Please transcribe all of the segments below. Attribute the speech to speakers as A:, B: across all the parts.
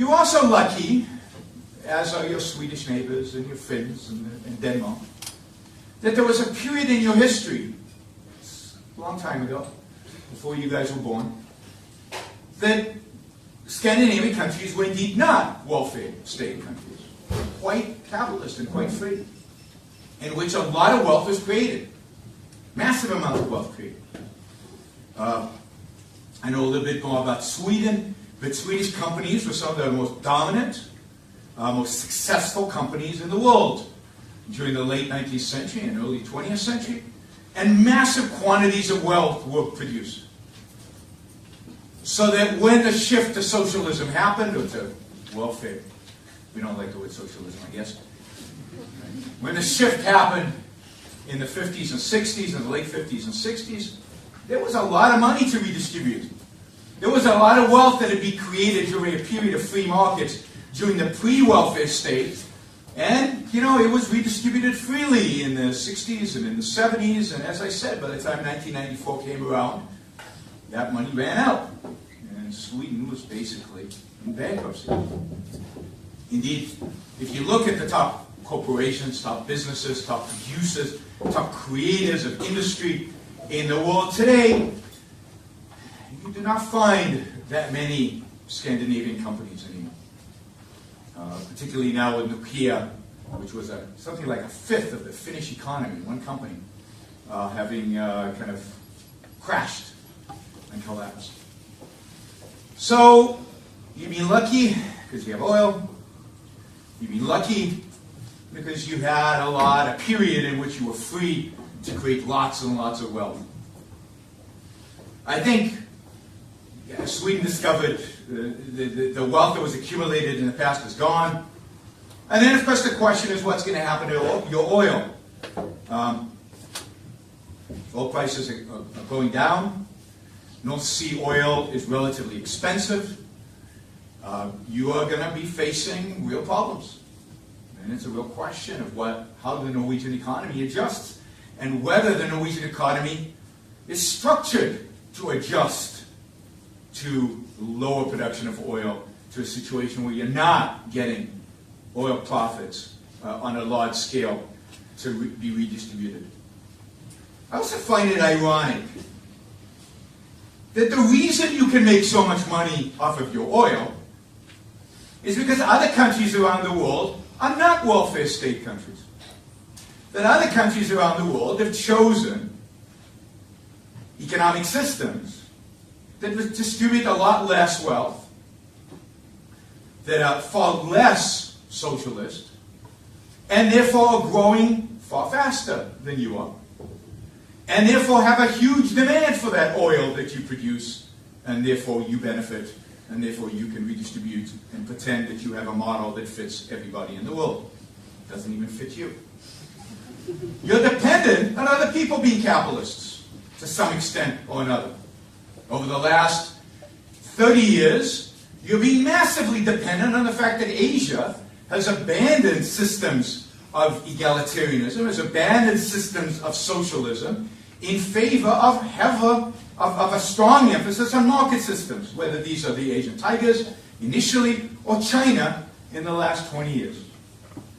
A: You're also lucky, as are your Swedish neighbors and your Finns and Denmark, that there was a period in your history, a long time ago, before you guys were born, that Scandinavian countries were indeed not welfare state countries, quite capitalist and quite free, in which a lot of wealth was created, massive amounts of wealth created. I know a little bit more about Sweden, but Swedish companies were some of the most dominant, most successful companies in the world during the late 19th century and early 20th century, and massive quantities of wealth were produced. So that when the shift to socialism happened, or to welfare, we don't like the word socialism, I guess. When the shift happened in the 50s and 60s, in the late 50s and 60s, there was a lot of money to redistribute. There was a lot of wealth that had been created during a period of free markets during the pre-welfare state. And, you know, it was redistributed freely in the 60s and in the 70s. And as I said, by the time 1994 came around, that money ran out. And Sweden was basically in bankruptcy. Indeed, if you look at the top corporations, top businesses, top producers, top creators of industry in the world today, you do not find that many Scandinavian companies anymore. Particularly now with Nokia, which was something like a fifth of the Finnish economy, one company, having kind of crashed and collapsed. So, you've been lucky because you have oil. You've been lucky because you had a period in which you were free to create lots and lots of wealth. I think Sweden discovered the wealth that was accumulated in the past is gone. And then, of course, the question is what's going to happen to your oil. Oil prices are going down. North Sea oil is relatively expensive. You are going to be facing real problems. And it's a real question of how the Norwegian economy adjusts and whether the Norwegian economy is structured to adjust to lower production of oil, to a situation where you're not getting oil profits on a large scale to be redistributed. I also find it ironic that the reason you can make so much money off of your oil is because other countries around the world are not welfare state countries. That other countries around the world have chosen economic systems that distribute a lot less wealth, that are far less socialist, and therefore are growing far faster than you are, and therefore have a huge demand for that oil that you produce, and therefore you benefit, and therefore you can redistribute and pretend that you have a model that fits everybody in the world. It doesn't even fit you. You're dependent on other people being capitalists to some extent or another. Over the last 30 years, you're being massively dependent on the fact that Asia has abandoned systems of egalitarianism, has abandoned systems of socialism in favor of a strong emphasis on market systems, whether these are the Asian tigers initially or China in the last 20 years.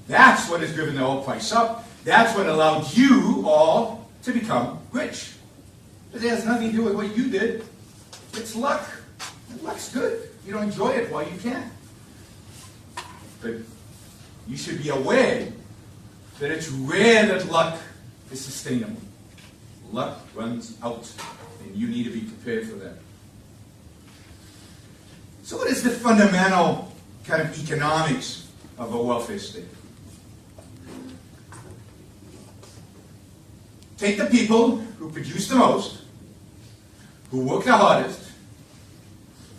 A: That's what has driven the oil price up. That's what allowed you all to become rich. But it has nothing to do with what you did. It's luck. And luck's good. You don't enjoy it while you can. But you should be aware that it's rare that luck is sustainable. Luck runs out, and you need to be prepared for that. So what is the fundamental kind of economics of a welfare state? Take the people who produce the most, who work the hardest,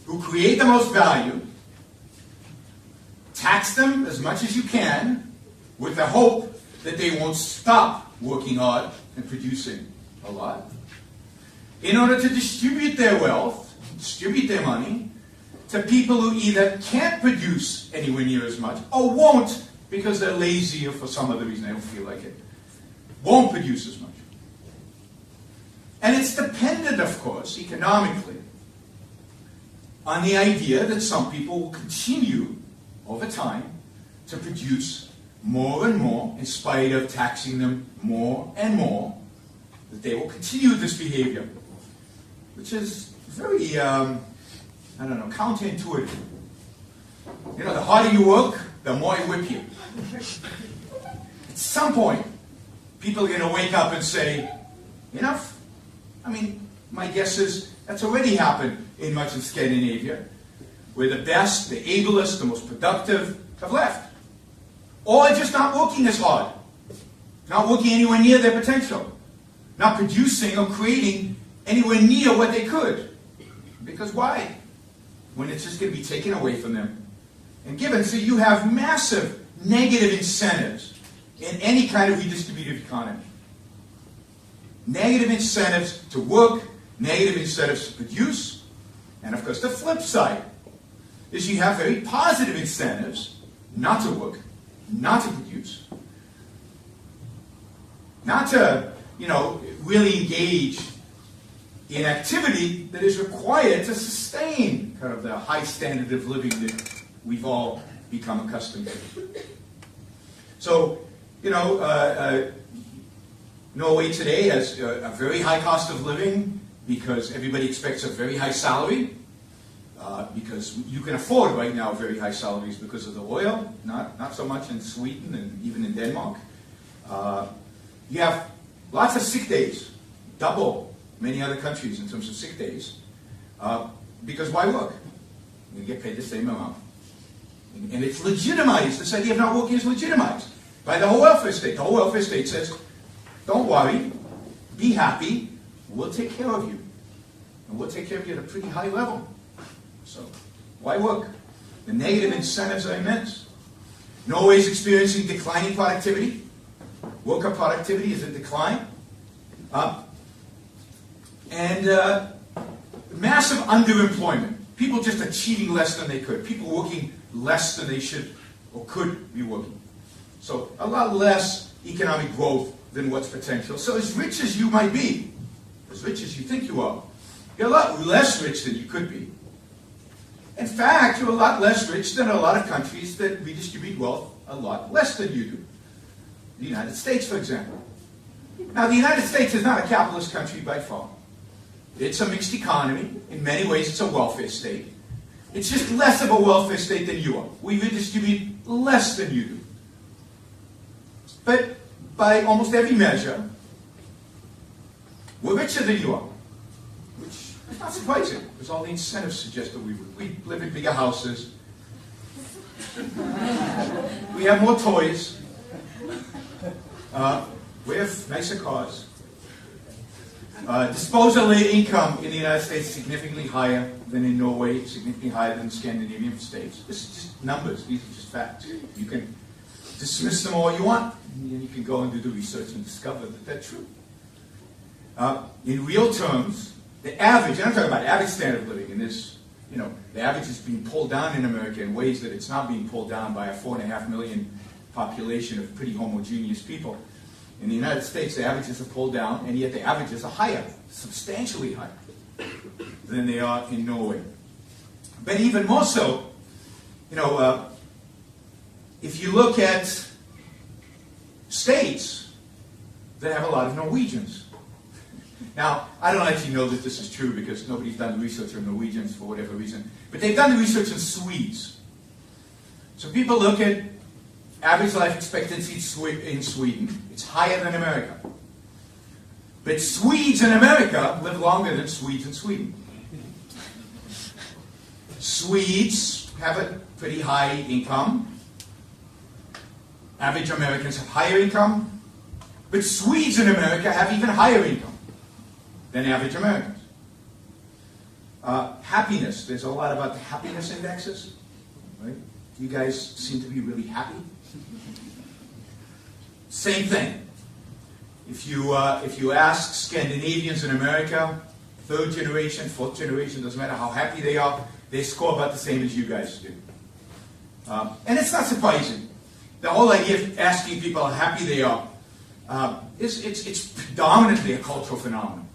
A: who create the most value, tax them as much as you can with the hope that they won't stop working hard and producing a lot, in order to distribute their wealth, distribute their money, to people who either can't produce anywhere near as much, or won't because they're lazy or for some other reason they don't feel like it, won't produce as much. And it's dependent, of course, economically, on the idea that some people will continue over time to produce more and more in spite of taxing them more and more, that they will continue this behavior, which is very, I don't know, counterintuitive. You know, the harder you work, the more I whip you. At some point, people are going to wake up and say, enough. I mean, my guess is that's already happened in much of Scandinavia, where the best, the ablest, the most productive have left. Or just not working as hard. Not working anywhere near their potential. Not producing or creating anywhere near what they could. Because why? When it's just going to be taken away from them and given. So you have massive negative incentives in any kind of redistributive economy. Negative incentives to work, negative incentives to produce, and of course the flip side is you have very positive incentives not to work, not to produce, not to, really engage in activity that is required to sustain kind of the high standard of living that we've all become accustomed to. So, Norway today has a very high cost of living because everybody expects a very high salary, because you can afford right now very high salaries because of the oil, not so much in Sweden and even in Denmark. You have lots of sick days, double many other countries in terms of sick days, because why work? You get paid the same amount. And it's legitimized. This idea of not working is legitimized by the whole welfare state. The whole welfare state says, don't worry, be happy, we'll take care of you. And we'll take care of you at a pretty high level. So, why work? The negative incentives are immense. Norway is experiencing declining productivity. Worker productivity is in decline. And massive underemployment. People just achieving less than they could. People working less than they should or could be working. So a lot less economic growth than what's potential. So as rich as you might be, as rich as you think you are, you're a lot less rich than you could be. In fact, you're a lot less rich than a lot of countries that redistribute wealth a lot less than you do. The United States, for example. Now, the United States is not a capitalist country by far. It's a mixed economy. In many ways, it's a welfare state. It's just less of a welfare state than you are. We redistribute less than you do. But by almost every measure, we're richer than you are. Which is not surprising, because all the incentives suggest that we would. We live in bigger houses. We have more toys. We have nicer cars. Disposable income in the United States is significantly higher than in Norway, significantly higher than the Scandinavian states. This is just numbers. These are just facts. You can dismiss them all you want, and you can go and do the research and discover that they're true. In real terms, the average, and I'm talking about average standard of living, and this, the average is being pulled down in America in ways that it's not being pulled down by a 4.5 million population of pretty homogeneous people. In the United States, the averages are pulled down, and yet the averages are higher, substantially higher, than they are in Norway. But even more so, if you look at states that have a lot of Norwegians. Now, I don't actually know that this is true because nobody's done research on Norwegians for whatever reason, but they've done the research on Swedes. So people look at average life expectancy in Sweden. It's higher than America. But Swedes in America live longer than Swedes in Sweden. Swedes have a pretty high income. Average Americans have higher income. But Swedes in America have even higher income than average Americans. Happiness. There's a lot about the happiness indexes. Right? You guys seem to be really happy. Same thing. If you ask Scandinavians in America, third generation, fourth generation, doesn't matter how happy they are, they score about the same as you guys do. And it's not surprising. The whole idea of asking people how happy they are it's predominantly a cultural phenomenon.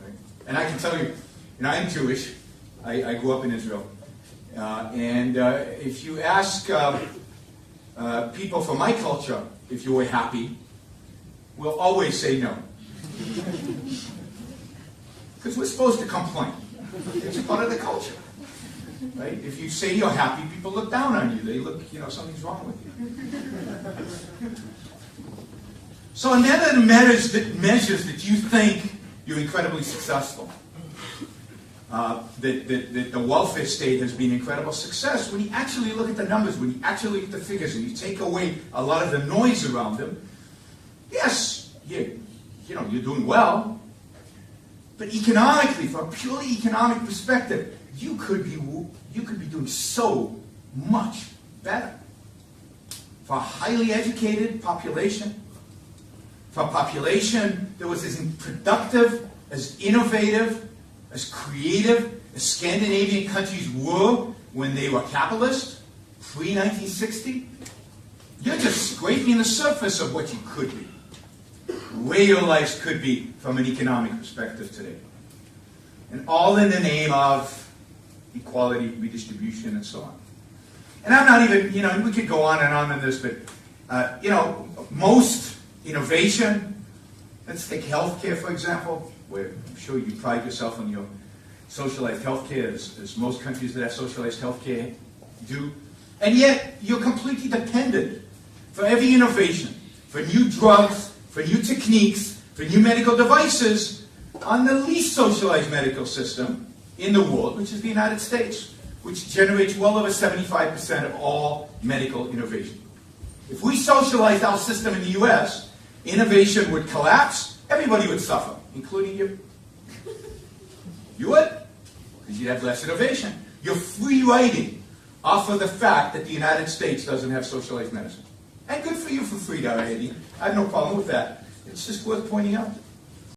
A: Right? And I can tell you, I'm Jewish. I grew up in Israel. If you ask people from my culture if you were happy, we'll always say no. Because we're supposed to complain. It's part of the culture. Right? If you say you're happy, people look down on you. They look, something's wrong with you. So another measures that you think you're incredibly successful. That the welfare state has been incredible success. When you actually look at the numbers, when you actually look at the figures, and you take away a lot of the noise around them, yes, you're doing well. But economically, from a purely economic perspective, you could be doing so much better. For a highly educated population, for a population that was as productive, as innovative, as creative as Scandinavian countries were when they were capitalist, pre-1960, you're just scraping the surface of what you could be, where your lives could be from an economic perspective today. And all in the name of equality, redistribution, and so on. And I'm not even, we could go on this, but, most innovation, let's take healthcare, for example, where I'm sure you pride yourself on your socialized healthcare, as most countries that have socialized healthcare do. And yet, you're completely dependent for every innovation, for new drugs, for new techniques, for new medical devices, on the least socialized medical system in the world, which is the United States, which generates well over 75% of all medical innovation. If we socialized our system in the US, innovation would collapse, everybody would suffer, including you. You would, because you'd have less innovation. You're free riding off of the fact that the United States doesn't have socialized medicine. And good for you for free riding. I have no problem with that. It's just worth pointing out.